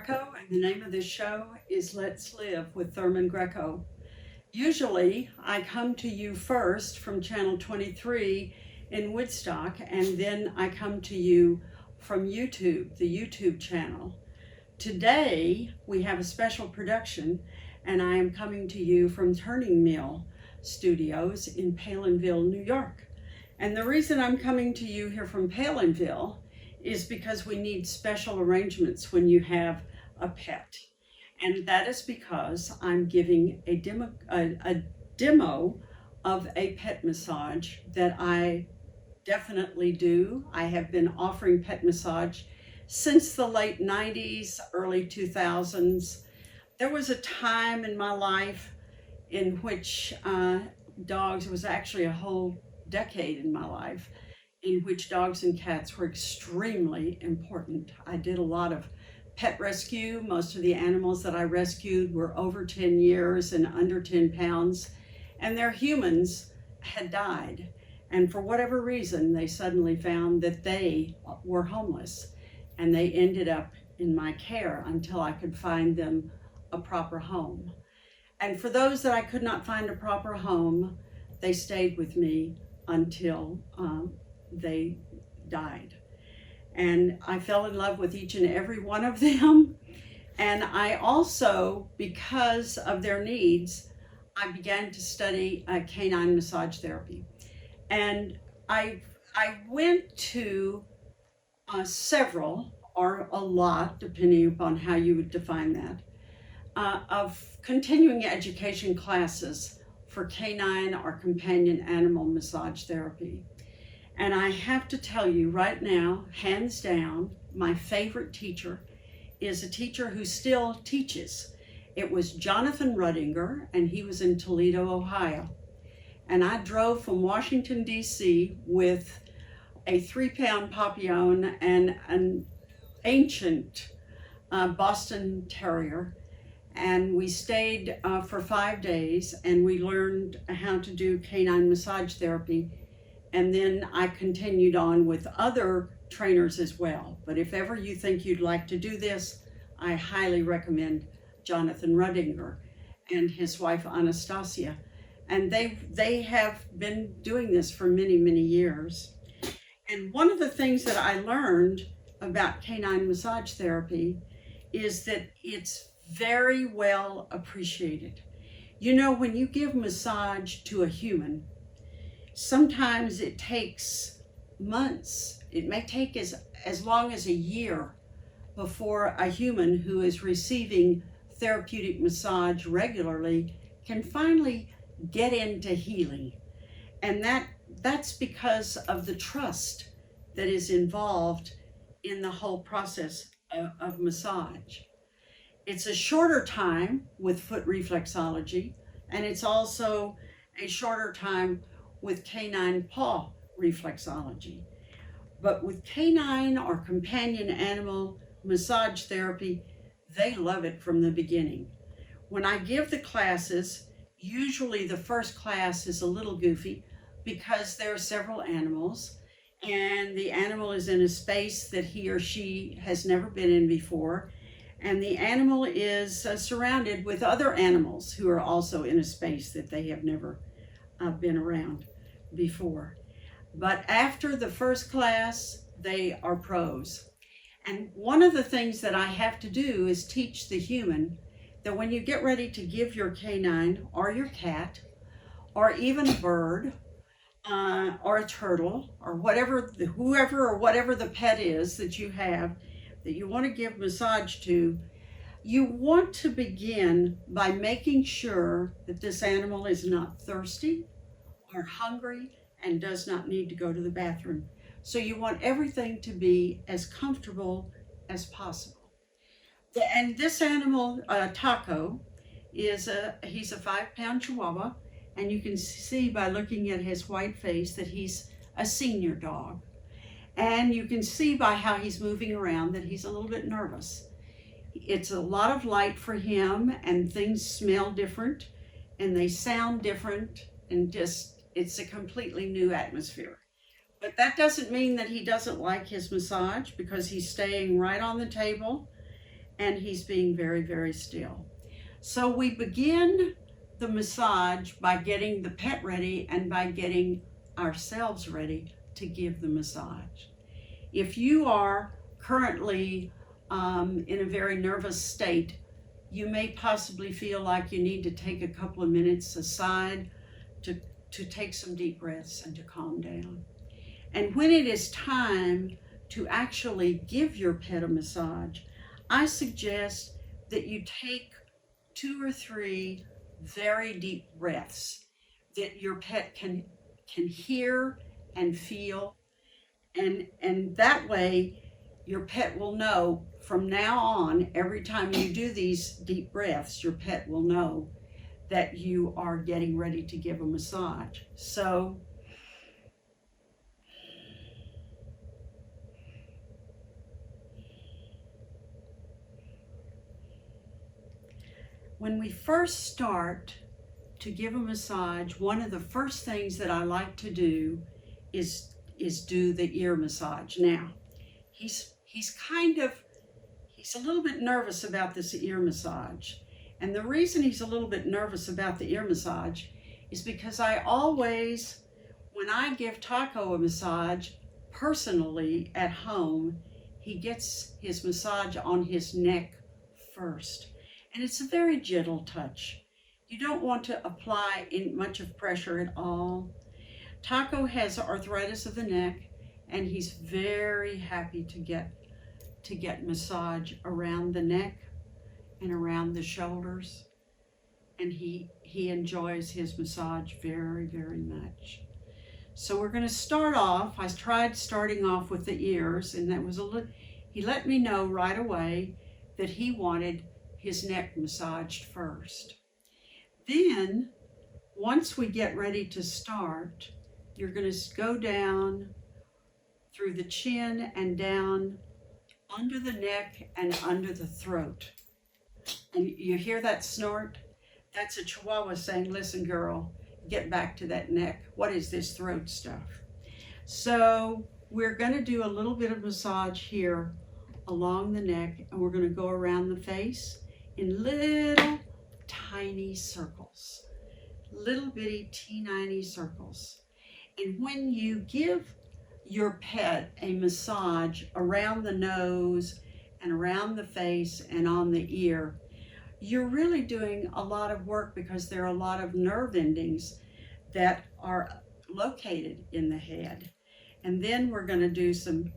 Greco, and the name of this show is Let's Live with Thurman Greco. Usually, I come to you first from Channel 23 in Woodstock, and then I come to you from YouTube, the YouTube channel. Today, we have a special production, and I am coming to you from Turning Mill Studios in Palinville, New York. And the reason I'm coming to you here from Palinville is because we need special arrangements when you have a pet. And that is because I'm giving a demo of a pet massage that I definitely do. I have been offering pet massage since the late 90s, early 2000s. There was a time in my life in which dogs, it was actually a whole decade in my life, in which dogs and cats were extremely important. I did a lot of pet rescue. Most of the animals that I rescued were over 10 years and under 10 pounds, and their humans had died. And for whatever reason, they suddenly found that they were homeless, and they ended up in my care until I could find them a proper home. And for those that I could not find a proper home, they stayed with me until they died. And I fell in love with each and every one of them. And I also, because of their needs, I began to study canine massage therapy. And I went to several, or a lot, depending upon how you would define that, of continuing education classes for canine or companion animal massage therapy. And I have to tell you right now, hands down, my favorite teacher is a teacher who still teaches. It was Jonathan Ruddinger, and he was in Toledo, Ohio. And I drove from Washington, D.C. with a 3-pound Papillon and an ancient Boston Terrier. And we stayed for 5 days, and we learned how to do canine massage therapy. And then I continued on with other trainers as well. But if ever you think you'd like to do this, I highly recommend Jonathan Ruddinger and his wife Anastasia. And they have been doing this for many, many years. And one of the things that I learned about canine massage therapy is that it's very well appreciated. You know, when you give massage to a human, sometimes it takes months. It may take as long as a year before a human who is receiving therapeutic massage regularly can finally get into healing. And that's because of the trust that is involved in the whole process of massage. It's a shorter time with foot reflexology, and it's also a shorter time with canine paw reflexology. But with canine or companion animal massage therapy, they love it from the beginning. When I give the classes, usually the first class is a little goofy because there are several animals, and the animal is in a space that he or she has never been in before, and the animal is surrounded with other animals who are also in a space that they have never been around before. But after the first class, they are pros. And one of the things that I have to do is teach the human that when you get ready to give your canine or your cat or even a bird or a turtle or whoever or whatever the pet is that you have that you want to give massage to, you want to begin by making sure that this animal is not thirsty or hungry and does not need to go to the bathroom. So you want everything to be as comfortable as possible. And this animal, Taco, he's a 5-pound Chihuahua, and you can see by looking at his white face that he's a senior dog. And you can see by how he's moving around that he's a little bit nervous. It's a lot of light for him, and things smell different, and they sound different, and it's a completely new atmosphere. But that doesn't mean that he doesn't like his massage, because he's staying right on the table and he's being very, very still. So we begin the massage by getting the pet ready and by getting ourselves ready to give the massage. If you are currently in a very nervous state, you may possibly feel like you need to take a couple of minutes aside to take some deep breaths and to calm down. And when it is time to actually give your pet a massage, I suggest that you take 2 or 3 very deep breaths that your pet can hear and feel, and that way your pet will know from now on, every time you do these deep breaths, your pet will know that you are getting ready to give a massage. So when we first start to give a massage, one of the first things that I like to do is do the ear massage. Now, he's a little bit nervous about this ear massage. And the reason he's a little bit nervous about the ear massage is because I always, when I give Taco a massage personally at home, he gets his massage on his neck first. And it's a very gentle touch. You don't want to apply much of pressure at all. Taco has arthritis of the neck, and he's very happy to get massage around the neck and around the shoulders, and he enjoys his massage very, very much. So we're going to start off. I tried starting off with the ears, and that was he let me know right away that he wanted his neck massaged first. Then, once we get ready to start, you're going to go down through the chin and down under the neck and under the throat. And you hear that snort? That's a Chihuahua saying, listen, girl, get back to that neck. What is this throat stuff? So we're going to do a little bit of massage here along the neck, and we're going to go around the face in little tiny circles, little bitty teeny circles. And when you give your pet a massage around the nose and around the face and on the ear, you're really doing a lot of work because there are a lot of nerve endings that are located in the head. And then we're going to do some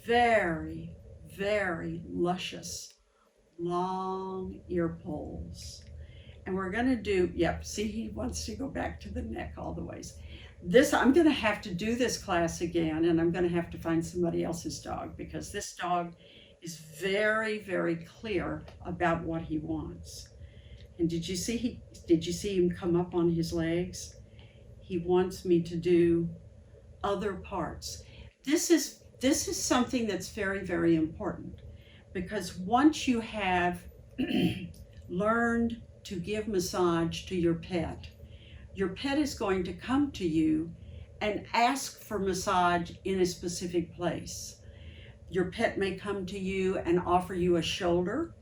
very, very luscious long ear pulls. And we're going to do, yep, see, he wants to go back to the neck all the ways. I'm going to have to do this class again, and I'm going to have to find somebody else's dog, because this dog is very, very clear about what he wants. And did you see him come up on his legs? He wants me to do other parts. This is something that's very, very important, because once you have learned to give massage to your pet is going to come to you and ask for massage in a specific place. Your pet may come to you and offer you a shoulder.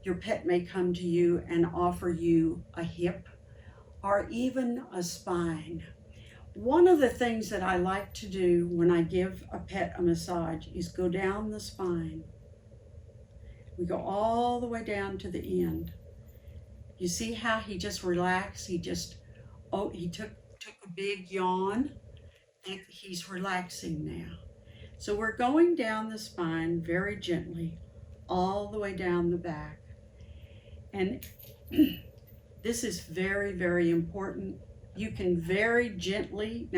Your pet may come to you and offer you a hip or even a spine. One of the things that I like to do when I give a pet a massage is go down the spine. We go all the way down to the end. You see how he just relaxed? He took a big yawn, and he's relaxing now. So we're going down the spine very gently, all the way down the back. And this is very, very important. You can very gently,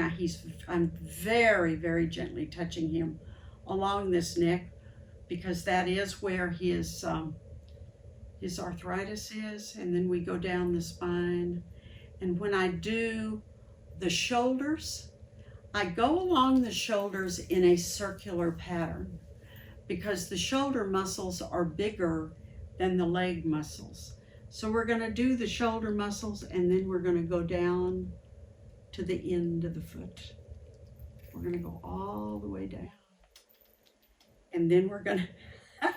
I'm very, very gently touching him along this neck, because that is where his arthritis is. And then we go down the spine. And when I do the shoulders, I go along the shoulders in a circular pattern, because the shoulder muscles are bigger than the leg muscles. So we're going to do the shoulder muscles, and then we're going to go down to the end of the foot. We're going to go all the way down. And then we're going to,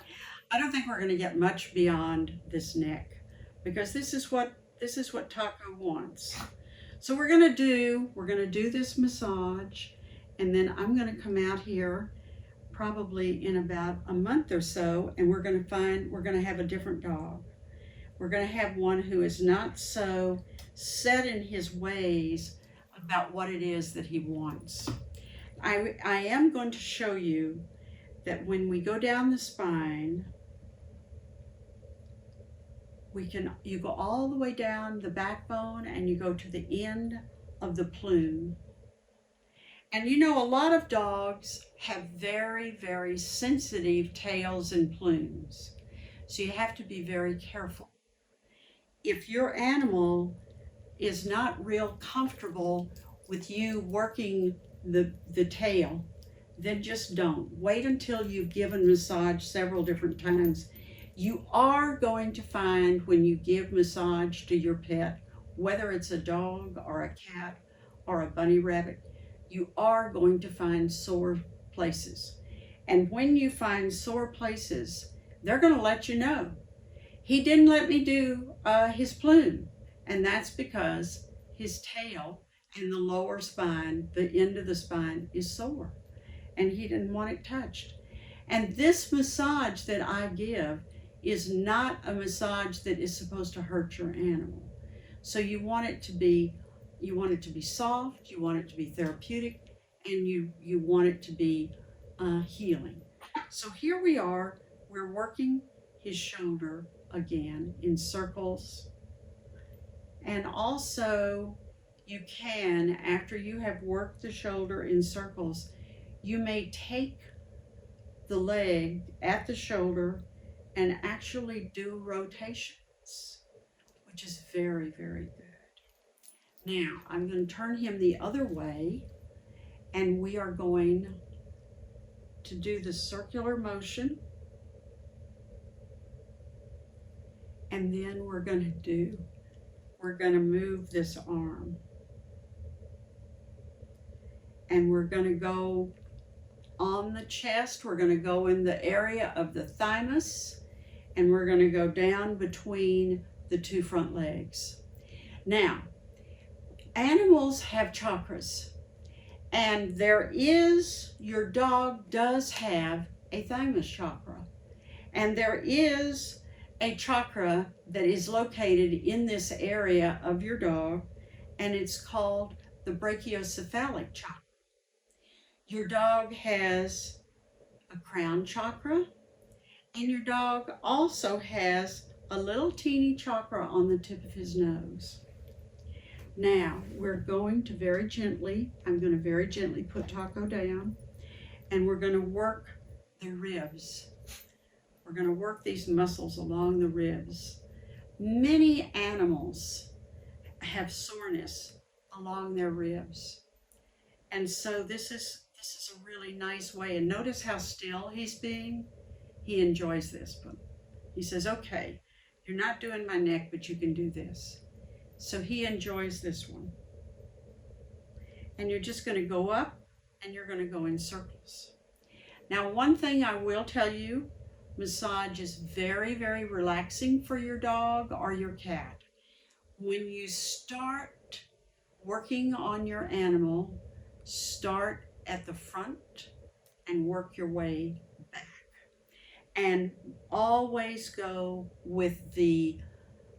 I don't think we're going to get much beyond this neck because this is what Taco wants. So we're going to do this massage, and then I'm going to come out here probably in about a month or so, and we're going to have a different dog. We're going to have one who is not so set in his ways about what it is that he wants. I am going to show you that when we go down the spine, you go all the way down the backbone and you go to the end of the plume. And you know, a lot of dogs have very, very sensitive tails and plumes. So you have to be very careful. If your animal is not real comfortable with you working the tail, then just don't. Wait until you've given massage several different times. You are going to find when you give massage to your pet, whether it's a dog or a cat or a bunny rabbit, you are going to find sore places. And when you find sore places, they're going to let you know. He didn't let me do his plume, and that's because his tail and the lower spine, the end of the spine, is sore, and he didn't want it touched. And this massage that I give is not a massage that is supposed to hurt your animal. So you want it to be soft, you want it to be therapeutic, and you want it to be healing. So here we are, we're working his shoulder again in circles. And also you can, after you have worked the shoulder in circles, you may take the leg at the shoulder and actually do rotations, which is very, very good. Now, I'm going to turn him the other way, and we are going to do the circular motion. And then we're going to move this arm. And we're going to go on the chest. We're going to go in the area of the thymus, and we're going to go down between the two front legs. Now, animals have chakras, and your dog does have a thymus chakra, and there is a chakra that is located in this area of your dog, and it's called the brachiocephalic chakra. Your dog has a crown chakra, and your dog also has a little teeny chakra on the tip of his nose. Now, we're going to I'm going to very gently put Taco down, and we're going to work the ribs. We're going to work these muscles along the ribs. Many animals have soreness along their ribs. And so this is a really nice way. And notice how still he's being. He enjoys this. But he says, okay, you're not doing my neck, but you can do this. So he enjoys this one. And you're just going to go up, and you're going to go in circles. Now, one thing I will tell you, massage is very, very relaxing for your dog or your cat. When you start working on your animal, start at the front and work your way back. And always go with the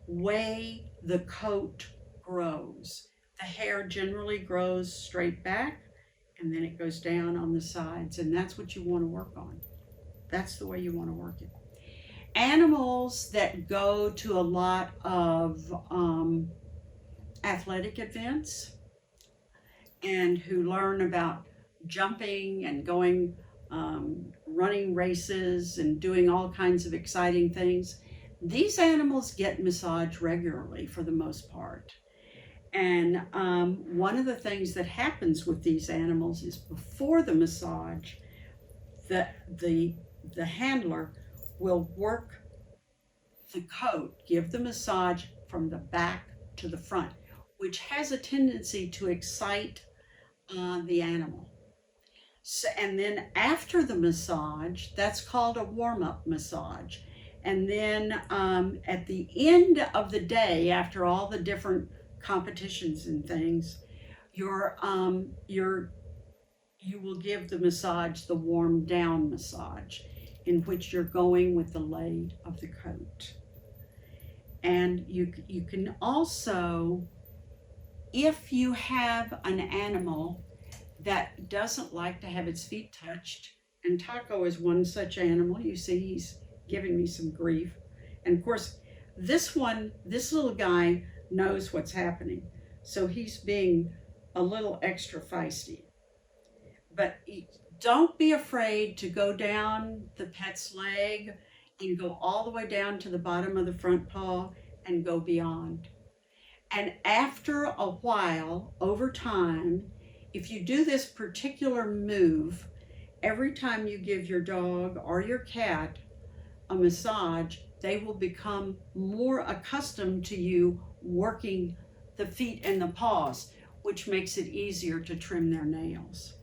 way the coat grows. The hair generally grows straight back, and then it goes down on the sides, and that's what you want to work on. That's the way you want to work it. Animals that go to a lot of athletic events and who learn about jumping and going running races and doing all kinds of exciting things, these animals get massage regularly for the most part. And one of the things that happens with these animals is before the massage, the handler will work the coat, give the massage from the back to the front, which has a tendency to excite the animal. So, and then after the massage, that's called a warm-up massage. And then at the end of the day, after all the different competitions and things, you will give the massage the warm down massage, in which you're going with the lay of the coat. And you can also, if you have an animal that doesn't like to have its feet touched, and Taco is one such animal. You see, he's giving me some grief. And of course, this little guy knows what's happening. So he's being a little extra feisty. But don't be afraid to go down the pet's leg and go all the way down to the bottom of the front paw and go beyond. And after a while, over time, if you do this particular move, every time you give your dog or your cat a massage, they will become more accustomed to you working the feet and the paws, which makes it easier to trim their nails.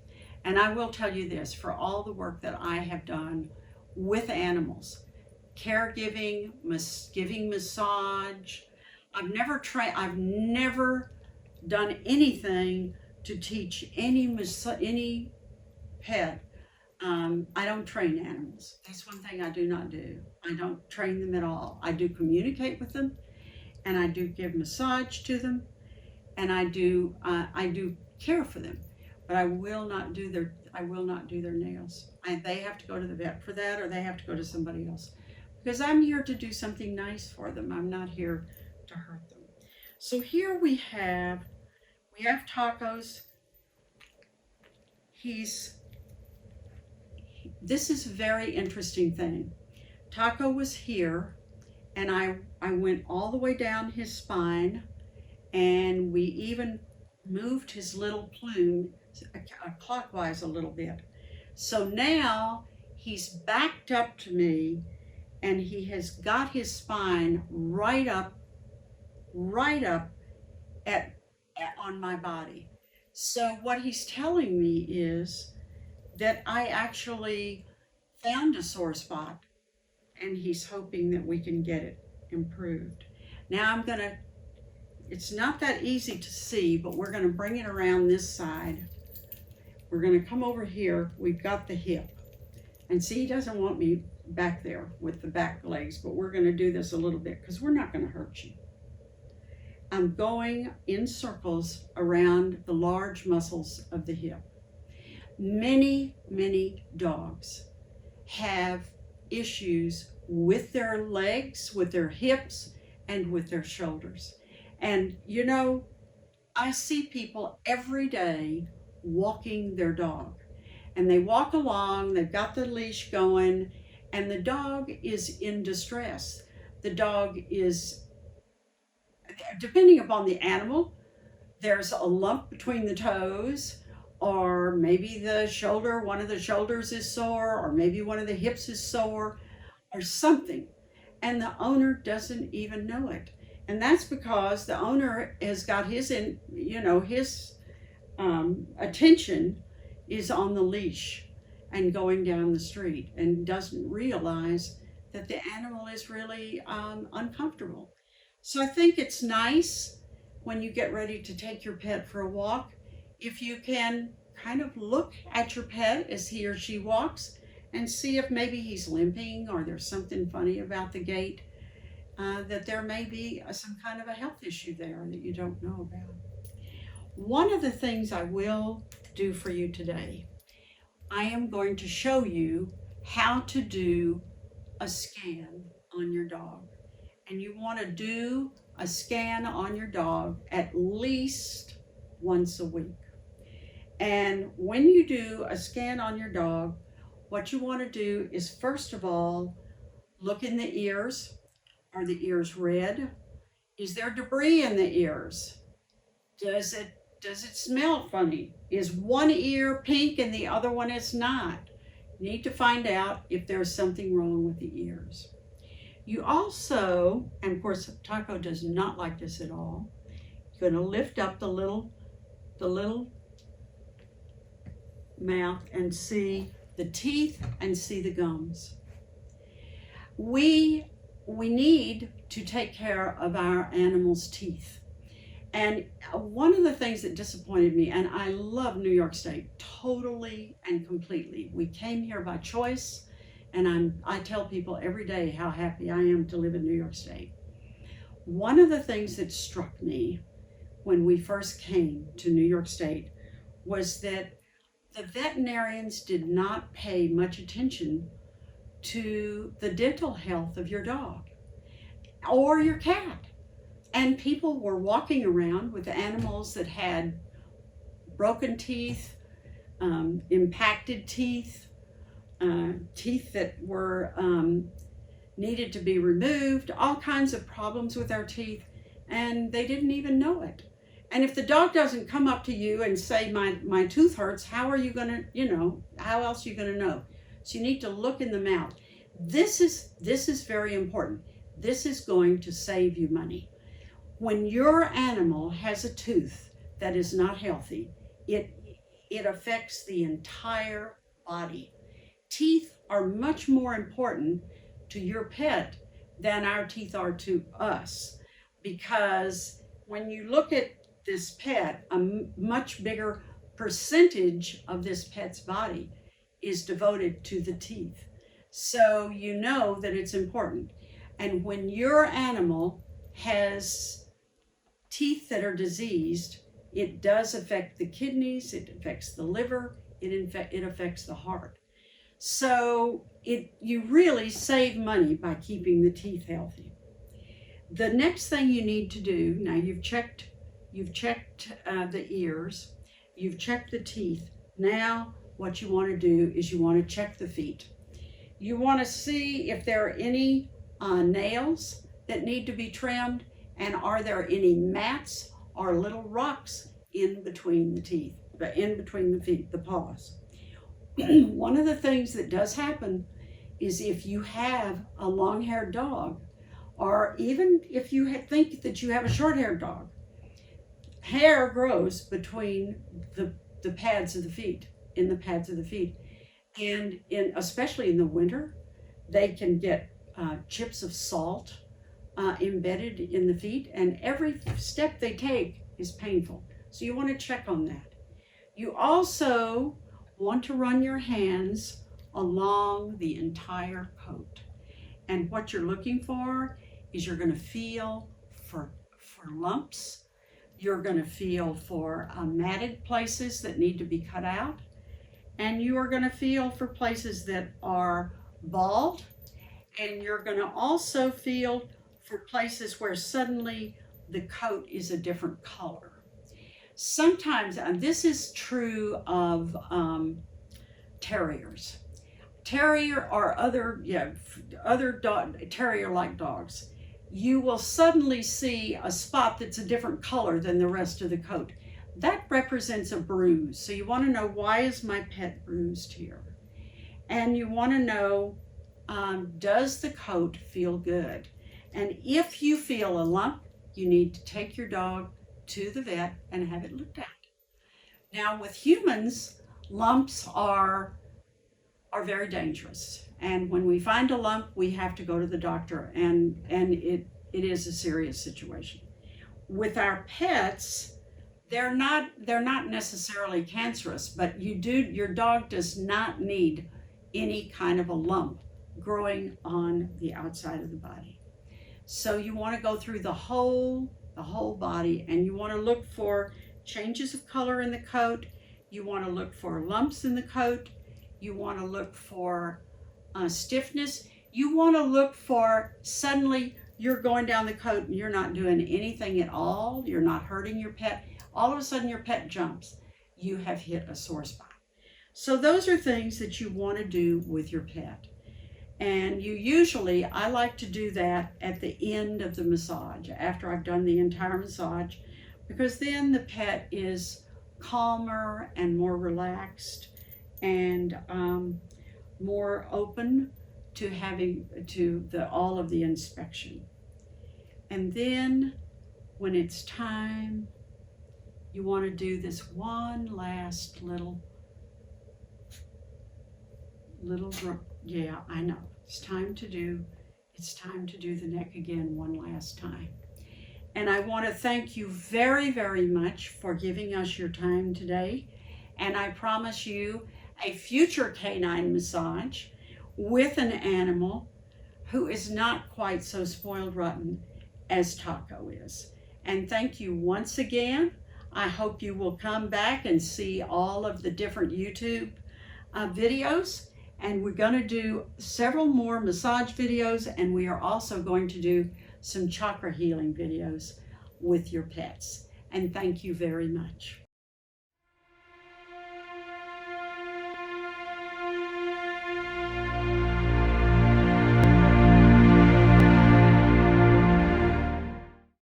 And I will tell you this, for all the work that I have done with animals, caregiving, giving massage, I've never done anything to teach any pet. I don't train animals. That's one thing I do not do. I don't train them at all. I do communicate with them, and I do give massage to them, and I do care for them. But I will not do their nails. They have to go to the vet for that, or they have to go to somebody else, because I'm here to do something nice for them. I'm not here to hurt them. So here we have Taco's. This is a very interesting thing. Taco was here, and I went all the way down his spine, and we even moved his little plume clockwise a little bit. So now he's backed up to me, and he has got his spine right up on my body. So what he's telling me is that I actually found a sore spot, and he's hoping that we can get it improved. Now it's not that easy to see, but we're gonna bring it around this side. We're gonna come over here. We've got the hip. And see, he doesn't want me back there with the back legs, but we're gonna do this a little bit because we're not gonna hurt you. I'm going in circles around the large muscles of the hip. Many, many dogs have issues with their legs, with their hips, and with their shoulders. And you know, I see people every day walking their dog. And they walk along, they've got the leash going, and the dog is in distress. The dog is, depending upon the animal, there's a lump between the toes, or maybe one of the shoulders is sore, or maybe one of the hips is sore, or something. And the owner doesn't even know it. And that's because the owner has got his attention is on the leash and going down the street, and doesn't realize that the animal is really uncomfortable. So I think it's nice when you get ready to take your pet for a walk, if you can kind of look at your pet as he or she walks and see if maybe he's limping, or there's something funny about the gait, that there may be some kind of a health issue there that you don't know about. One of the things I will do for you today, I am going to show you how to do a scan on your dog. And you want to do a scan on your dog at least once a week. And when you do a scan on your dog, what you want to do is, first of all, look in the ears. Are the ears red? Is there debris in the ears? Does it smell funny? Is one ear pink and the other one is not? You need to find out if there's something wrong with the ears. You also, and of course Taco does not like this at all, you're going to lift up the little mouth and see the teeth and see the gums. We need to take care of our animals' teeth. And one of the things that disappointed me, and I love New York State totally and completely. We came here by choice, and I tell people every day how happy I am to live in New York State. One of the things that struck me when we first came to New York State was that the veterinarians did not pay much attention to the dental health of your dog or your cat. And people were walking around with animals that had broken teeth, impacted teeth, teeth that were needed to be removed, all kinds of problems with our teeth, and they didn't even know it. And if the dog doesn't come up to you and say, my tooth hurts, how are you gonna, how else are you gonna know? So you need to look in the mouth. This is very important. This is going to save you money. When your animal has a tooth that is not healthy, it affects the entire body. Teeth are much more important to your pet than our teeth are to us, because when you look at this pet, a much bigger percentage of this pet's body is devoted to the teeth. So you know that it's important. And when your animal has teeth that are diseased, it does affect the kidneys, it affects the liver, it affects the heart. So you really save money by keeping the teeth healthy. The next thing you need to do, now you've checked the ears, you've checked the teeth. Now what you want to do is you want to check the feet. You want to see if there are any nails that need to be trimmed, and are there any mats or little rocks in between the teeth, in between the feet, the paws. One of the things that does happen is if you have a long-haired dog, or even if you think that you have a short-haired dog, hair grows between the pads of the feet, in the pads of the feet. And especially in the winter, they can get chips of salt embedded in the feet, and every step they take is painful. So you want to check on that. You also want to run your hands along the entire coat. And what you're looking for is you're going to feel for lumps. You're going to feel for matted places that need to be cut out. And you are going to feel for places that are bald. And you're going to also feel for places where suddenly the coat is a different color. Sometimes, and this is true of terriers. Terrier or other terrier-like dogs. You will suddenly see a spot that's a different color than the rest of the coat. That represents a bruise. So you want to know, why is my pet bruised here? And you want to know, does the coat feel good? And if you feel a lump, you need to take your dog to the vet and have it looked at. Now with humans, lumps are very dangerous. And when we find a lump, we have to go to the doctor, and it is a serious situation. With our pets, they're not necessarily cancerous, but your dog does not need any kind of a lump growing on the outside of the body. So you want to go through the whole body, and you want to look for changes of color in the coat. You want to look for lumps in the coat. You want to look for stiffness. You want to look for, suddenly you're going down the coat and you're not doing anything at all. You're not hurting your pet. All of a sudden your pet jumps. You have hit a sore spot. So those are things that you want to do with your pet. And I like to do that at the end of the massage, after I've done the entire massage, because then the pet is calmer and more relaxed and more open to all of the inspection. And then when it's time, you want to do this one last little Yeah, I know. It's time to do the neck again one last time. And I want to thank you very, very much for giving us your time today. And I promise you a future canine massage with an animal who is not quite so spoiled rotten as Taco is. And thank you once again. I hope you will come back and see all of the different YouTube videos. And we're going to do several more massage videos, and we are also going to do some chakra healing videos with your pets. And thank you very much.